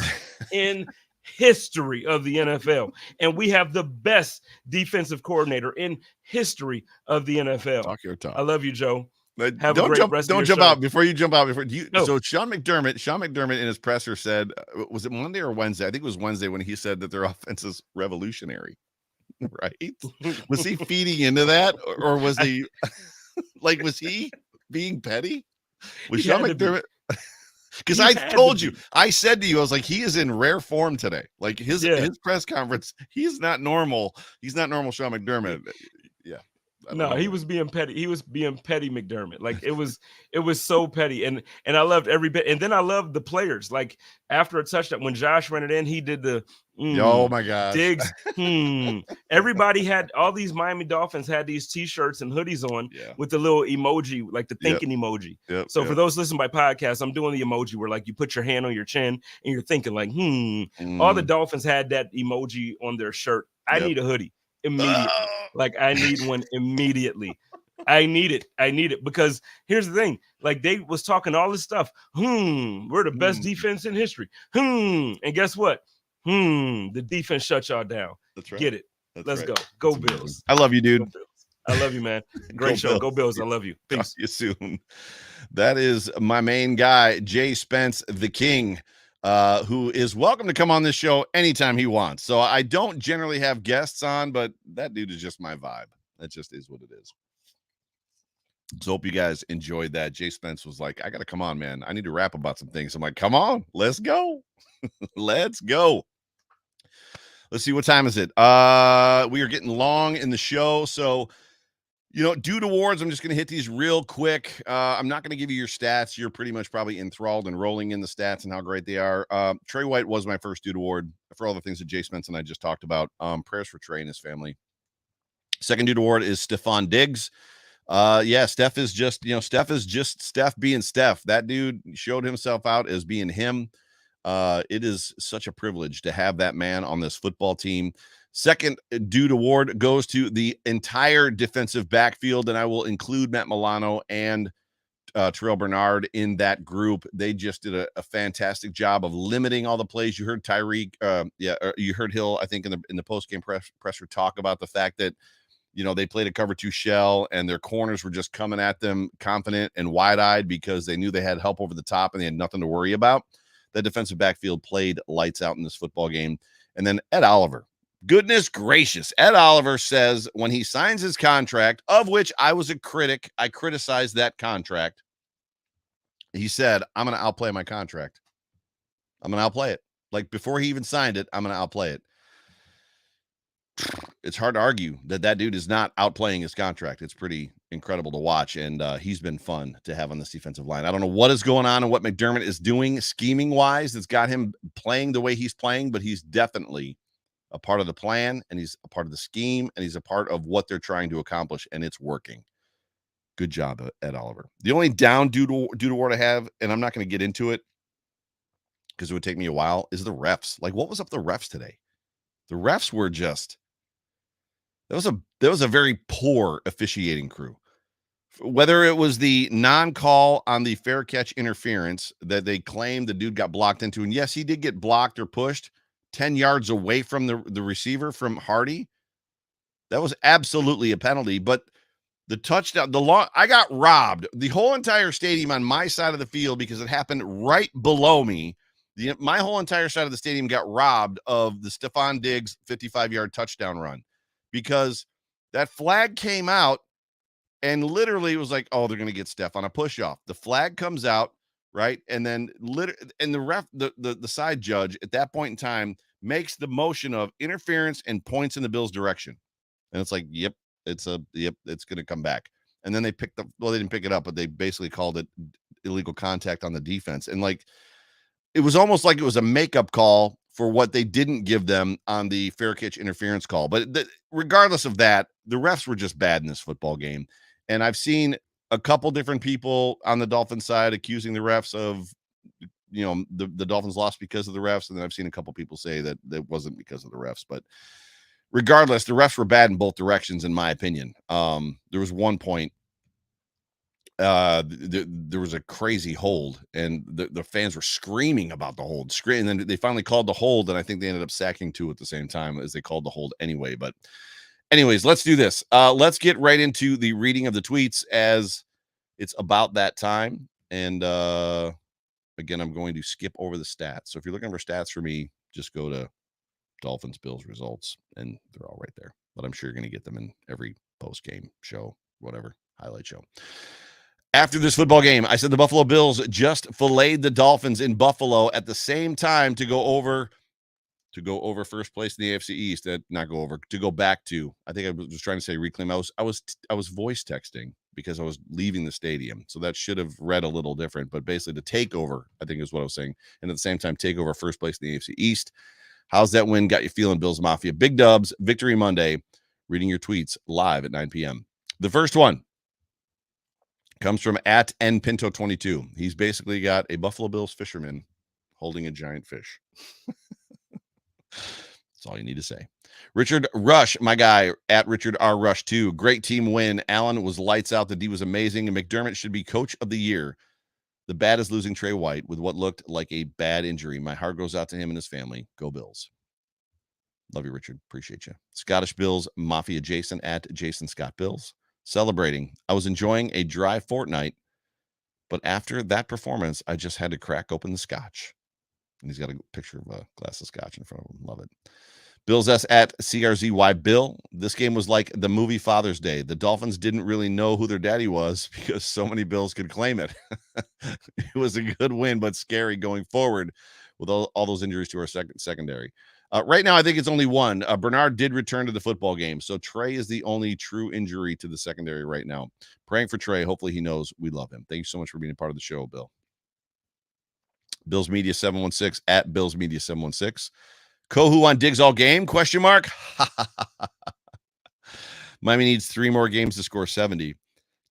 in history of the NFL. And we have the best defensive coordinator in history of the NFL. Talk your talk. I love you, Joe. Don't jump out before you jump out. So Sean McDermott in his presser said, was it Monday or Wednesday? I think it was Wednesday when he said that their offense is revolutionary. Right? Was he feeding into that, or was he was he being petty? Was Sean McDermott? Because I said to you, I was like, he is in rare form today. Like his press conference, he's not normal. He's not normal Sean McDermott. Yeah. No, he was being petty. He was being petty McDermott. Like it was so petty. And I loved every bit. And then I loved the players. Like after a touchdown, when Josh ran it in, he did the oh my gosh. Diggs. Everybody had all these Miami Dolphins had these t-shirts and hoodies on with the little emoji, like the thinking emoji. So for those listening by podcast, I'm doing the emoji where like you put your hand on your chin and you're thinking like, All the Dolphins had that emoji on their shirt. I need a hoodie immediately. Like I need one immediately. I need it because here's the thing. Like they was talking all this stuff. We're the best defense in history. And guess what? The defense shut y'all down. That's right. Get it. Let's go. Go Bills. I love you, dude. I love you, man. Great show. Go Bills. I love you. Peace. Talk to you soon. That is my main guy, Jay Spence, the King, who is welcome to come on this show anytime he wants. So I don't generally have guests on, but that dude is just my vibe. That just is what it is. So hope you guys enjoyed that. Jay Spence was like, I got to come on, man. I need to rap about some things. I'm like, come on, let's go. Let's go. Let's see, what time is it? We are getting long in the show. So, dude awards, I'm just going to hit these real quick. I'm not going to give you your stats. You're pretty much probably enthralled and rolling in the stats and how great they are. Trey White was my first dude award for all the things that Jay Spence and I just talked about. Prayers for Trey and his family. Second dude award is Stephon Diggs. Steph is just, Steph being Steph. That dude showed himself out as being him. It is such a privilege to have that man on this football team. Second dude award goes to the entire defensive backfield, and I will include Matt Milano and Terrell Bernard in that group. They just did a fantastic job of limiting all the plays. You heard Tyreek, you heard Hill, I think, in the post-game presser talk about the fact that they played a cover 2 shell and their corners were just coming at them confident and wide-eyed because they knew they had help over the top and they had nothing to worry about. The defensive backfield played lights out in this football game. And then Ed Oliver. Goodness gracious. Ed Oliver says when he signs his contract, of which I was a critic, I criticized that contract. He said, I'm going to outplay my contract. I'm going to outplay it. Like before he even signed it, I'm going to outplay it. It's hard to argue that dude is not outplaying his contract. It's pretty incredible to watch, and he's been fun to have on this defensive line. I don't know what is going on and what McDermott is doing scheming-wise that's got him playing the way he's playing, but he's definitely a part of the plan, and he's a part of the scheme, and he's a part of what they're trying to accomplish, and it's working. Good job, Ed Oliver. The only down dude award I have, and I'm not going to get into it because it would take me a while, is the refs. Like, what was up with the refs today? The refs were just... That was a very poor officiating crew. Whether it was the non-call on the fair catch interference that they claimed the dude got blocked into, and yes, he did get blocked or pushed 10 yards away from the receiver from Hardy, That was absolutely a penalty, but the touchdown, I got robbed. The whole entire stadium on my side of the field, because it happened right below me. My whole entire side of the stadium got robbed of the Stephon Diggs 55-yard touchdown run, because that flag came out and literally it was like, oh, they're going to get Steph on a push off. The flag comes out, right? And then and the ref, the side judge at that point in time makes the motion of interference and points in the Bills' direction. And it's like, yep, it's going to come back. And then they picked up, well, they didn't pick it up, but they basically called it illegal contact on the defense. And like, it was almost like it was a makeup call for what they didn't give them on the fair catch interference call. But regardless of that, the refs were just bad in this football game. And I've seen a couple different people on the Dolphins side accusing the refs of, the Dolphins lost because of the refs. And then I've seen a couple people say that it wasn't because of the refs. But regardless, the refs were bad in both directions, in my opinion. There was one point, there was a crazy hold, and the fans were screaming about the hold. And then they finally called the hold, and I think they ended up sacking two at the same time as they called the hold anyway. But anyways, let's do this. Let's get right into the reading of the tweets, as it's about that time. And again, I'm going to skip over the stats. So if you're looking for stats for me, just go to Dolphins Bills results, and they're all right there. But I'm sure you're going to get them in every post game show, whatever, highlight show. After this football game, I said the Buffalo Bills just filleted the Dolphins in Buffalo at the same time to go over first place in the AFC East. To go back to, I think I was trying to say reclaim. I was voice texting because I was leaving the stadium. So that should have read a little different, but basically to take over, I think is what I was saying. And at the same time, take over first place in the AFC East. How's that win got you feeling, Bills Mafia? Big dubs, Victory Monday. Reading your tweets live at 9 p.m. The first one comes from @npinto22. He's basically got a Buffalo Bills fisherman holding a giant fish. That's all you need to say. Richard Rush, my guy, @Richard R. Rush 2. Great team win. Allen was lights out. The D was amazing. And McDermott should be coach of the year. The bad is losing Trey White with what looked like a bad injury. My heart goes out to him and his family. Go Bills. Love you, Richard. Appreciate you. Scottish Bills Mafia Jason @Jason Scott Bills. Celebrating. I was enjoying a dry fortnight, but after that performance, I just had to crack open the scotch. And he's got a picture of a glass of scotch in front of him. Love it. Bills S @CRZY Bill. This game was like the movie Father's Day. The Dolphins didn't really know who their daddy was because so many Bills could claim it. It was a good win, but scary going forward with all those injuries to our secondary. Right now, I think it's only one. Bernard did return to the football game, so Trey is the only true injury to the secondary right now. Praying for Trey. Hopefully he knows we love him. Thank you so much for being a part of the show, Bill. Bills Media 716 @Bills Media 716. Kohu on Diggs all game? ? Miami needs 3 more games to score 70.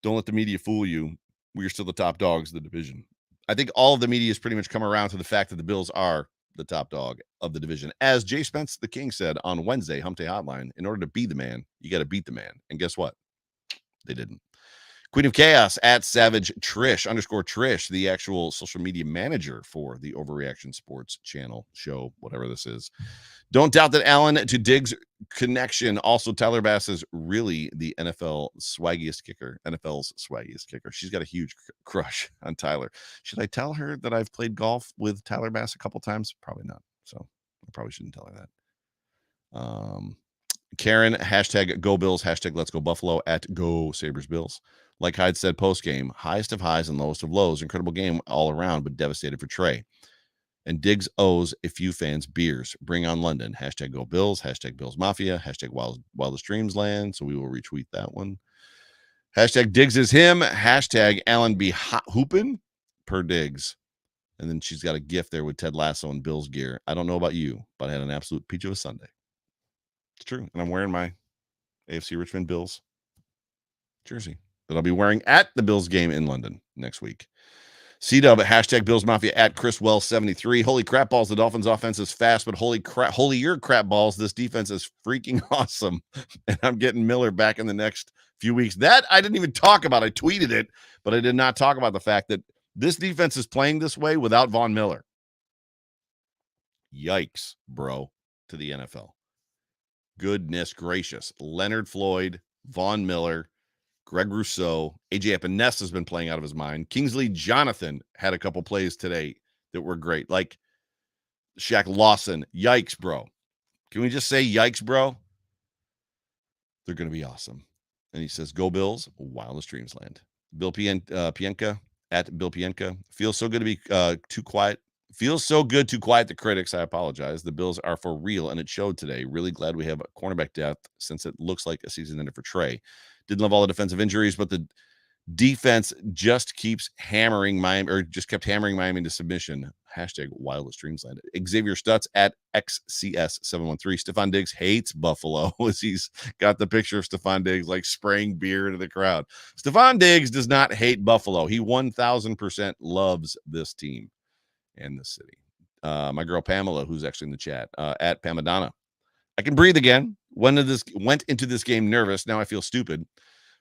Don't let the media fool you. We are still the top dogs of the division. I think all of the media has pretty much come around to the fact that the Bills are the top dog of the division. As Jay Spence the King said on Wednesday, Hump Day Hotline, in order to be the man, you got to beat the man. And guess what? They didn't. Queen of Chaos @Savage Trish _Trish, the actual social media manager for the Overreaction Sports channel show, whatever this is. Don't doubt that Allen to Diggs connection. Also, Tyler Bass is really the NFL's swaggiest kicker. She's got a huge crush on Tyler. Should I tell her that I've played golf with Tyler Bass a couple times? Probably not. So I probably shouldn't tell her that. Karen, #Go Bills, #Let's Go Buffalo, @Go Sabres Bills. Like Hyde said post-game, highest of highs and lowest of lows. Incredible game all around, but devastated for Trey. And Diggs owes a few fans beers. Bring on London. #Go Bills, #Bills Mafia, #Wildest Dreams Land. So we will retweet that one. #Diggs is him. #Allen be hot hoopin' per Diggs. And then she's got a gift there with Ted Lasso and Bills gear. I don't know about you, but I had an absolute peach of a Sunday. It's true. And I'm wearing my AFC Richmond Bills jersey that I'll be wearing at the Bills game in London next week. C-Dub at #Bills Mafia @ChrisWell73. Holy crap balls. The Dolphins offense is fast, but holier crap balls. This defense is freaking awesome. And I'm getting Miller back in the next few weeks. That I didn't even talk about. I tweeted it, but I did not talk about the fact that this defense is playing this way without Von Miller. Yikes, bro, to the NFL. Goodness gracious. Leonard Floyd, Von Miller, Greg Rousseau, AJ Epinesa has been playing out of his mind. Kingsley Jonathan had a couple plays today that were great. Like Shaq Lawson. Yikes, bro. Can we just say yikes, bro? They're going to be awesome. And he says, go Bills, wildest dreams land. Bill Pienka, at Bill Pienka. Feels so good to be too quiet. Feels so good to quiet the critics. I apologize. The Bills are for real, and it showed today. Really glad we have a cornerback depth since it looks like a season ender for Trey. Didn't love all the defensive injuries, but the defense just keeps hammering Miami, or just kept hammering Miami into submission. Hashtag wildest dreams land. Xavier Stutz at XCS713. Stephon Diggs hates Buffalo as he's got the picture of Stephon Diggs like spraying beer into the crowd. Stephon Diggs does not hate Buffalo. He 1000% loves this team and the city. My girl Pamela, who's actually in the chat, at Pamadonna. I can breathe again. Went into this game nervous. Now I feel stupid.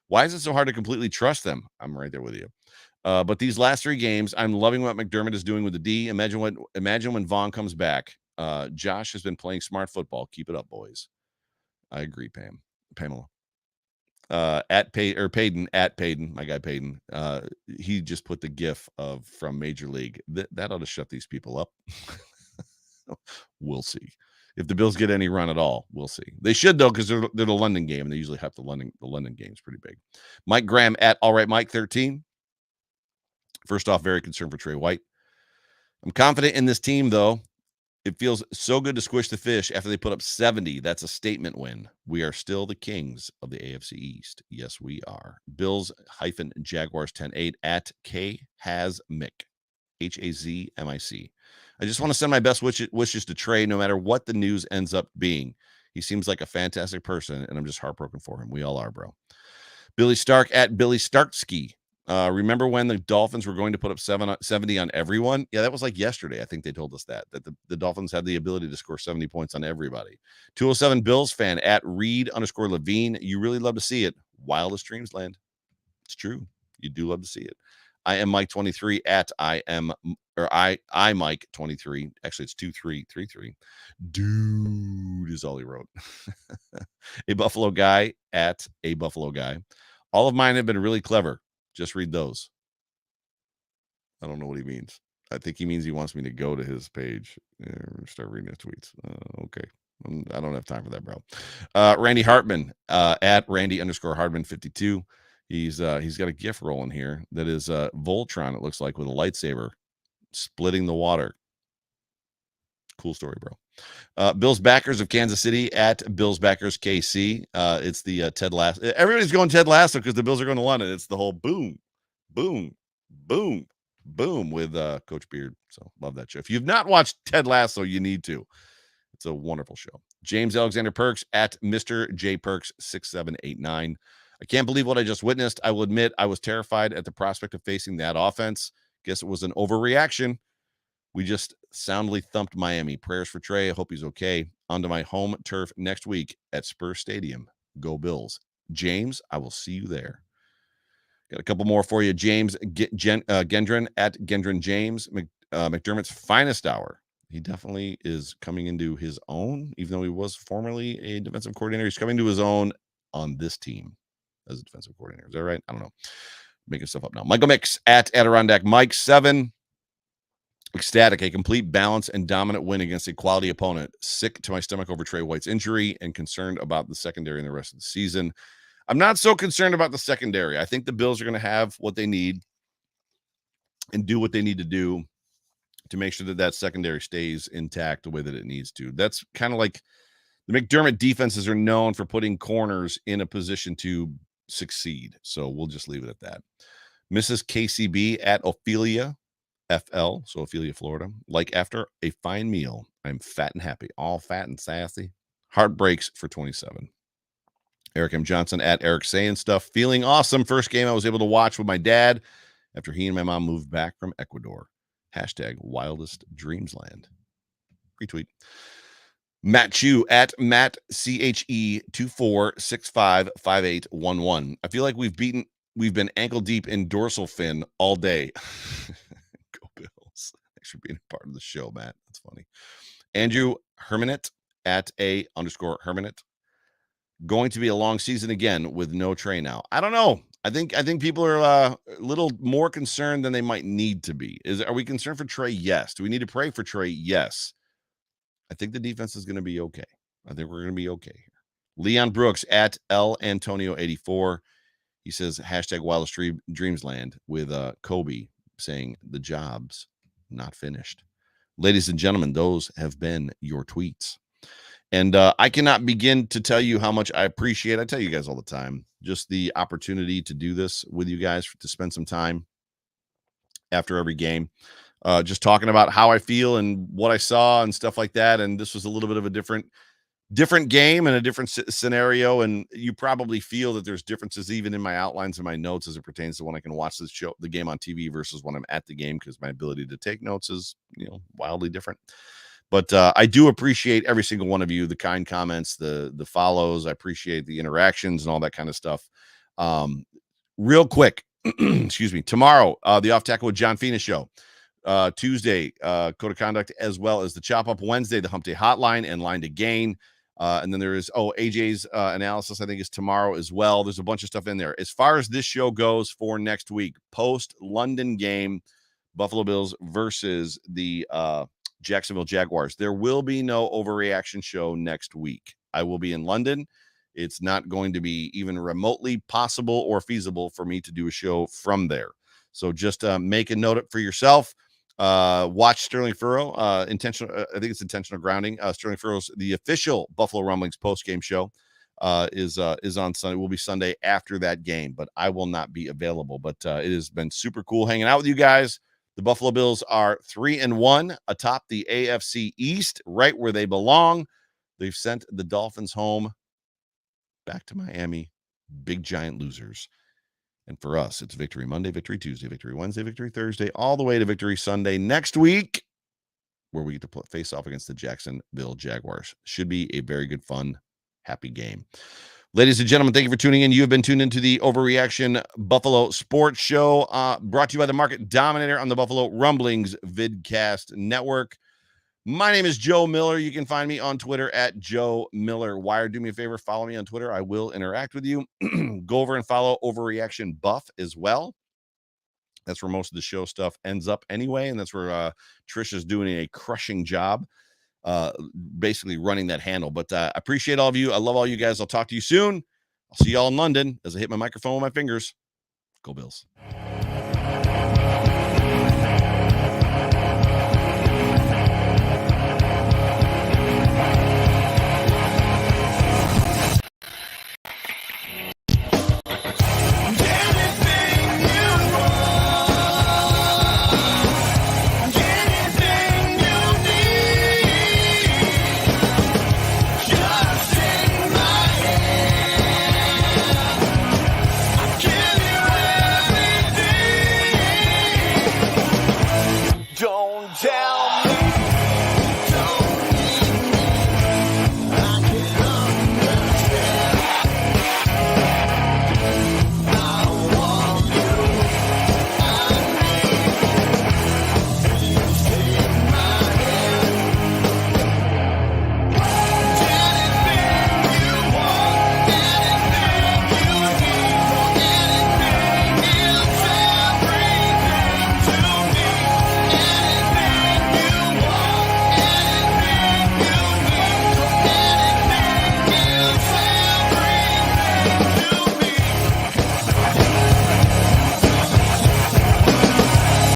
Why is it so hard to completely trust them? I'm right there with you. But these last 3 games, I'm loving what McDermott is doing with the D. Imagine when Vaughn comes back. Josh has been playing smart football. Keep it up, boys. I agree, Pamela. Payton, my guy Payton. He just put the GIF of from Major League. That ought to shut these people up. We'll see. If the Bills get any run at all, we'll see. They should, though, because they're the London game, and they usually have the London game's pretty big. Mike Graham at All Right Mike 13. First off, very concerned for Trey White. I'm confident in this team, though. It feels so good to squish the fish after they put up 70. That's a statement win. We are still the kings of the AFC East. Yes, we are. Bills-Jaguars 10-8 at Hazmic. Hazmic. I just want to send my best wishes to Trey, no matter what the news ends up being. He seems like a fantastic person, and I'm just heartbroken for him. We all are, bro. Billy Stark at Billy Starksky. Remember when the Dolphins were going to put up 70 on everyone? Yeah, that was like yesterday. I think they told us that the Dolphins had the ability to score 70 points on everybody. 207 Bills fan at Reed_Levine. You really love to see it. Wildest dreams land. It's true. You do love to see it. I am Mike 23 at I Mike 23. Actually, it's 2333. Dude is all he wrote. A Buffalo guy at a Buffalo guy. All of mine have been really clever. Just read those. I don't know what he means. I think he means he wants me to go to his page and start reading his tweets. Okay. I don't have time for that, bro. Randy Hartman at Randy_Hartman 52. He's got a GIF rolling here that is Voltron, it looks like, with a lightsaber splitting the water. Cool story, bro. Bills backers of Kansas City at Bills backers KC. It's the Ted Lasso. Everybody's going Ted Lasso because the Bills are going to London. It's the whole boom, boom, boom, boom with Coach Beard. So love that show. If you've not watched Ted Lasso, you need to. It's a wonderful show. James Alexander Perks at Mr. J Perks 6789. I can't believe what I just witnessed. I will admit I was terrified at the prospect of facing that offense. Guess it was an overreaction. We just soundly thumped Miami. Prayers for Trey. I hope he's okay. Onto my home turf next week at Spurs Stadium. Go Bills. James, I will see you there. Got a couple more for you. James Gendron at Gendron James. McDermott's finest hour. He definitely is coming into his own, even though he was formerly a defensive coordinator. He's coming to his own on this team as a defensive coordinator. Is that right? I don't know. Making stuff up now. Michael Mix at Adirondack Mike 7. Ecstatic, a complete balance and dominant win against a quality opponent. Sick to my stomach over Trey White's injury and concerned about the secondary in the rest of the season. I'm not so concerned about the secondary. I think the Bills are going to have what they need and do what they need to do to make sure that that secondary stays intact the way that it needs to. That's kind of like the McDermott defenses are known for putting corners in a position to succeed. So we'll just leave it at that. Mrs. KCB at Ophelia FL, so Ophelia, Florida. Like after a fine meal, I'm fat and happy, all fat and sassy. Heartbreaks for 27. Eric M. Johnson at Eric saying stuff. Feeling awesome. First game I was able to watch with my dad after he and my mom moved back from Ecuador. Hashtag wildest dreams land. Retweet. Matt Chu at Matt CHE 24655811. I feel like we've been ankle deep in dorsal fin all day. Go Bills. Thanks for being a part of the show, Matt. That's funny. Andrew Hermanit at A_Hermanit. going to be a long season again with no Trey now? I don't know. I think people are a little more concerned than they might need to be. Are we concerned for Trey? Yes. Do we need to pray for Trey? Yes. I think the defense is going to be okay. I think we're going to be okay here. Leon Brooks at L Antonio 84. He says hashtag wildest dreamsland with Kobe saying the job's not finished. Ladies and gentlemen, those have been your tweets. And I cannot begin to tell you how much I appreciate. I tell you guys all the time, just the opportunity to do this with you guys, to spend some time after every game, just talking about how I feel and what I saw and stuff like that. And this was a little bit of a different game and a different scenario. And you probably feel that there's differences even in my outlines and my notes as it pertains to when I can watch the game on TV versus when I'm at the game, because my ability to take notes is, wildly different. But I do appreciate every single one of you, the kind comments, the follows. I appreciate the interactions and all that kind of stuff. Real quick, excuse me, tomorrow, the Off Tackle with John Fina show. Tuesday, Code of Conduct, as well as the Chop Up. Wednesday, the Hump Day Hotline and Line to Gain. And then there is, AJ's analysis, I think, is tomorrow as well. There's a bunch of stuff in there. As far as this show goes for next week, post-London game, Buffalo Bills versus the Jacksonville Jaguars, there will be no Overreaction show next week. I will be in London. It's not going to be even remotely possible or feasible for me to do a show from there. So just make a note for yourself. Watch Sterling Furrow, intentional. I think it's intentional grounding. Sterling Furrow's the official Buffalo Rumblings post-game show is on Sunday. Will be Sunday after that game, but I will not be available. But it has been super cool hanging out with you guys. The Buffalo Bills are 3-1 atop the AFC East, right where they belong. They've sent the Dolphins home, back to Miami, big giant losers. And for us, it's Victory Monday, Victory Tuesday, Victory Wednesday, Victory Thursday, all the way to Victory Sunday next week, where we get to face off against the Jacksonville Jaguars. Should be a very good, fun, happy game. Ladies and gentlemen, thank you for tuning in. You have been tuned into the Overreaction Buffalo Sports Show, brought to you by the Market Dominator on the Buffalo Rumblings Vidcast Network. My name is Joe Miller. You can find me on Twitter at Joe Miller Wire. Do me a favor, follow me on Twitter. I will interact with you. Go over and follow Overreaction Buff as well. That's where most of the show stuff ends up anyway, and that's where Trish is doing a crushing job, basically running that handle. But I appreciate all of you. I love all you guys. I'll talk to you soon. I'll see y'all in London as I hit my microphone with my fingers. Go Bills.